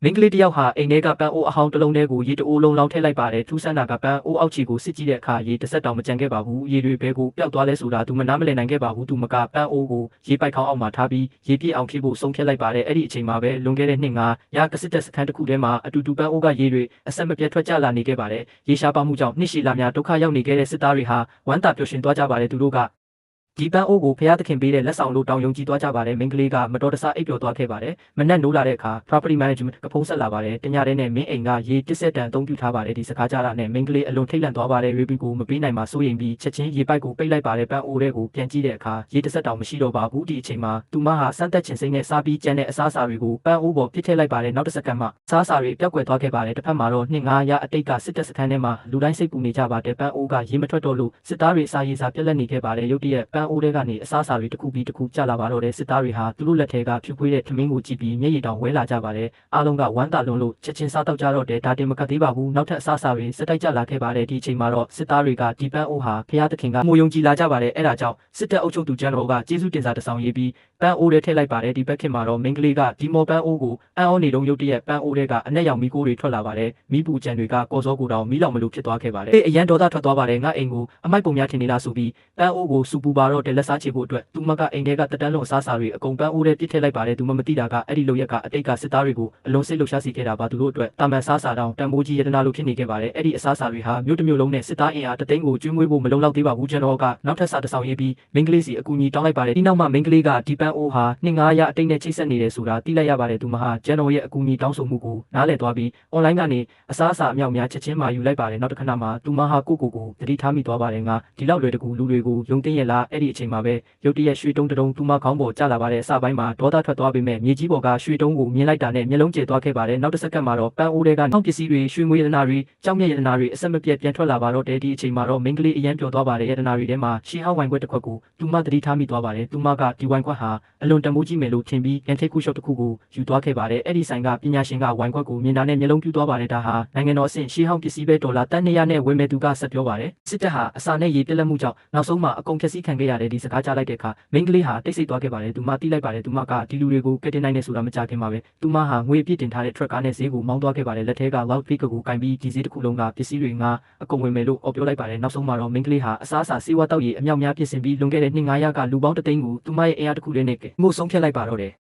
မင်းကလေးတယောက်ဟာအိမ်ထဲကပန်းအိုးအဟောင်းတစ်လုံးထဲကိုရေတအိုးလုံးလောင်းထည့်လိုက်ပါတယ်ထူးဆန်းတာကပန်းအိုးအောက်ခြေကိုစစ်ကြည့်တဲ့အခါရေတစ်စက်တောင်မကျန်ခဲ့ပါဘူးရေတွေဘဲကိုပျောက်သွားလဲဆိုတာသူမနားမလည်နိုင်ခဲ့ပါဘူးသူမကပန်းအိုးကိုရေပိုက်ခေါင်းအောက်မှာထားပြီးရေပြည့်အောင်ဖြည့်ဖို့ဆုံးဖြတ်လိုက်ပါတယ်အဲ့ဒီအချိန်မှာပဲလွန်ခဲ့တဲ့နှစ်ငါရကစစ်တပ်စခန်းတစ်ခုထဲမှာအတူတူပန်းအိုးကရေတွေအဆက်မပြတ်ထွက်ကျလာနေခဲ့ပါတယ်ရေရှားပါမှုကြောင့်နှစ်ရှည်လများဒုက္ခရောက်နေခဲ့တဲ့စစ်သားတွေဟာဝမ်းသာပျော်ရွှင်သွားကြပါတယ်သူတို့ကဒီပန်းအိုးကိုဖျားသခင်ပေးတဲ့လက်ဆောင်လို့တောင်းယုံကြည်သွားကြပါတယ်မင်းကလေးကမတော်တဆအိပ်ပျော်သွားခဲ့ပါတယ်မနက်နိုးလာတဲ့အခါ property management ကဖုံးဆက်လာပါတယ်တညတဲ့နဲ့မင်းအိမ်ကရေတစ်ဆက်တန်အသုံးပြုထားပါတယ်ဒီစကားကြားတာနဲ့မင်းကလေးအလွန်ထိတ်လန့်သွားပါတယ်ရေပီကိုမပေးနိုင်မှစိုးရိမ်ပြီးချက်ချင်းရေပိုက်ကိုပိတ်လိုက်ပါတယ်ပန်းအိုးတွေကိုပြန်ကြည့်တဲ့အခါရေတစ်ဆက်တောင်မရှိတော့ပါဘူးဒီအချိန်မှာသူမဟာစမ်းသက်ချင်စိမ့်နဲ့စားပြီးကျန်တဲ့အစားအစာတွေကိုပန်းအိုးပေါ်ပစ်ထည့်လိုက်ပါတယ်နောက်တစ်စက္ကန့်မှစားစာတွေပျောက်ကွယ်သွားခဲ့ပါတယ်တစ်ဖက်မှာတော့နှစ်ငါရအတိတ်ကစစ်တပ်စခန်းထဲမှာလူတိုင်းစိတ်ပူနေကြပါတယ်ပန်းအိုးကရေမထွက်တော့လို့စစ်သားတွေအစာရေစာပြက်လက်နေခဲ့ပါတယ်ရုတ်တရက်ပန်းအိုးတွေကနေအစားအစာတွေတစ်ခုပြီးတစ်ခုကျလာပါတော့တဲ့စစ်သားတွေဟာသူတို့လက်ထဲကဖြူခွေးတဲ့ထမင်းကိုကြည့်ပြီးမျက်ရည်တောင်ဝဲလာကြပါတယ်အားလုံးကဝမ်းသာလွန်လို့ချက်ချင်းစားတော့ကြတော့တဲ့ဒါတင်မကသေးပါဘူးနောက်ထပ်အစားအစာတွေစက်တိုက်ကျလာခဲ့ပါတယ်ဒီအချိန်မှာတော့စစ်သားတွေကဒီပန်းအိုးဟာဖျားသခင်ကငိုယုံကြည်လာကြပါတယ်အဲ့ဒါကြောင့်စစ်တပ်အုပ်ချုပ်သူကျန်တော်ကကျေးဇူးတင်စာတစ်ဆောင်ရေးပြီးပန်းအိုးတွေထည့်လိုက်ပါတယ်ဒီဘက်ခင်မှာတော့မင်းကလေးကဒီမော်ပန်းအိုးကိုအံ့ဩနေတုန်းရုတ်တရက်ပန်းအိုးတွေကအနက်ရောင်မီးကိုတွေထွက်လာပါတယ်မီးပူကြံတွေကကော်စောကိုတောင်မီးလောင်မလို့ဖြစ်သွားခဲ့ပါတယ်အရန်ဒေါသထွက်သွားပါတယ်ငါအိမ်ကိုအမိုက်ပုံများထင်နေလားဆိုပြီးပန်းအိုးကိုစူပူပါတော့တဲ့လက်စားချေဖို့အတွက်သူမကအိမ်ထဲကတတန်းလုံးအစားအစာတွေအကုန်ပန်းအိုးတွေပြစ်ထည့်လိုက်ပါတယ်သူမသိတာကအဲ့ဒီလိုရက်ကအတိတ်ကစစ်သားတွေကိုအလွန်စိတ်လှုပ်ရှားစေခဲ့တာပါသူတို့အတွက်တာမန်စားစာတောင်တန်ဖိုးကြီးရတနာလိုဖြစ်နေခဲ့ပါတယ်အဲ့ဒီအစားအစာတွေဟာမြို့တစ်မြို့လုံးနဲ့စစ်သားအင်အားတသိန်းကိုကျွေးမွေးဖို့မလုံလောက်သေးပါဘူးကျွန်တော်ကနောက်ထပ်စာတစ်စောင်ရေးပြီးမင်းကလေးစီအကူအညီတောင်းလိုက်ပါတယ်ဒီနောက်မှမင်းကလေးကဒီပန်းအိုးဟာနှစ်ငါးရအတိတ်နဲ့ချိတ်ဆက်နေတယ်ဆိုတာသိလိုက်ရပါတယ်သူမဟာကျွန်တော်ရဲ့အကူအညီတောင်းဆိုမှုကိုနားလည်သွားပြီး online ကနေအစားအစာအမြောက်များချက်ချင်းမှယူလိုက်ပါတယ်နောက်တစ်ခဏမှသူမဟာကိုသတိထားမိသွားပါတယ်ငါဒီလောက်လွယ်တကူလူတွေကိုယုံသိရဲ့လားအဲ့ဒီအချိန်မှာပဲရုတ်တရက်ရွှေတုံးတုံးသူမခေါင်းပေါ်ကျလာပါတယ်အစပိုင်းမှာဒေါသထွက်သွားပေမဲ့မြေကြီးပေါ်ကရွှေတုံးကိုမြင်လိုက်တာနဲ့မျက်လုံးကျသွားခဲ့ပါတယ်နောက်တစ်စက္ကန့်မှာတော့ပန်းအိုးတွေကနှောက်ပစ္စည်းတွေရွှေငွေရတနာတွေကြောက်မြတ်ရတနာတွေအဆက်မပြတ်ပြန်ထွက်လာပါတော့တဲ့ဒီအချိန်မှာတော့မင်းကလေးအရန်ပျော်သွားပါတယ်ရတနာတွေထဲမှာရှီဟောင်းဝိုင်ခွက်တစ်ခွက်ကိုသူမသတိထားမိသွားပါတယ်သူမကဒီဝိုင်ခွက်ဟာအလွန်တမိုးကြီးမယ်လို့ထင်ပြီးရန်ထိတ်ကူရှော့တစ်ခုကိုယူသွားခဲ့ပါတယ်အဲ့ဒီဆိုင်ကပညာရှင်ကဝိုင်ခွက်ကိုမြင်တာနဲ့မျက်လုံးပြူသွားပါတယ်ဒါဟာနိုင်ငံတော်အဆင့်ရှီဟောင်းပစ္စည်းပဲဒေါ်လာတန်း200နဲ့ဝယ်မယ်သူကဆက်ပြောပါတယ်စစ်တပ်ဟာအစာနဲ့ရေပြက်လက်မှုကြောင့်နောက်ဆုံးမှအကုန်ဖျက်ဆီးခံခဲ့ရတယ်ဒီစကားကြားလိုက်တဲ့အခါမင်းကလေးဟာတိတ်ဆိတ်သွားခဲ့ပါတယ်သူမတီးလိုက်ပါတယ်သူမကဒီလူတွေကိုကက်တင်နိုင်နေဆိုတာမကြခင်ပါပဲသူမဟာငွေပြည့်တင်ထားတဲ့ truck ကားနဲ့ဈေးကိုမောင်းသွားခဲ့ပါတယ်လက်ထဲက loudspeaker ကိုကင်ပြီးဒီဈေးတစ်ခုလုံးကပစ္စည်းတွေငါအကုန်ဝင်မယ်လို့ပြောလိုက်ပါတယ်နောက်ဆုံးမှာတော့မင်းကလေးဟာအစားအစာစေဝါတောက်ရည်အမြောက်များပြင်ဆင်ပြီးလွန်ခဲ့တဲ့နှစ်900ကလူပေါင်း3သိန်းကိုသူမရဲ့အင်အားတစ်ခုတည်းနဲ့မှုဆုံးဖြတ်လိုက်ပါတော့တယ်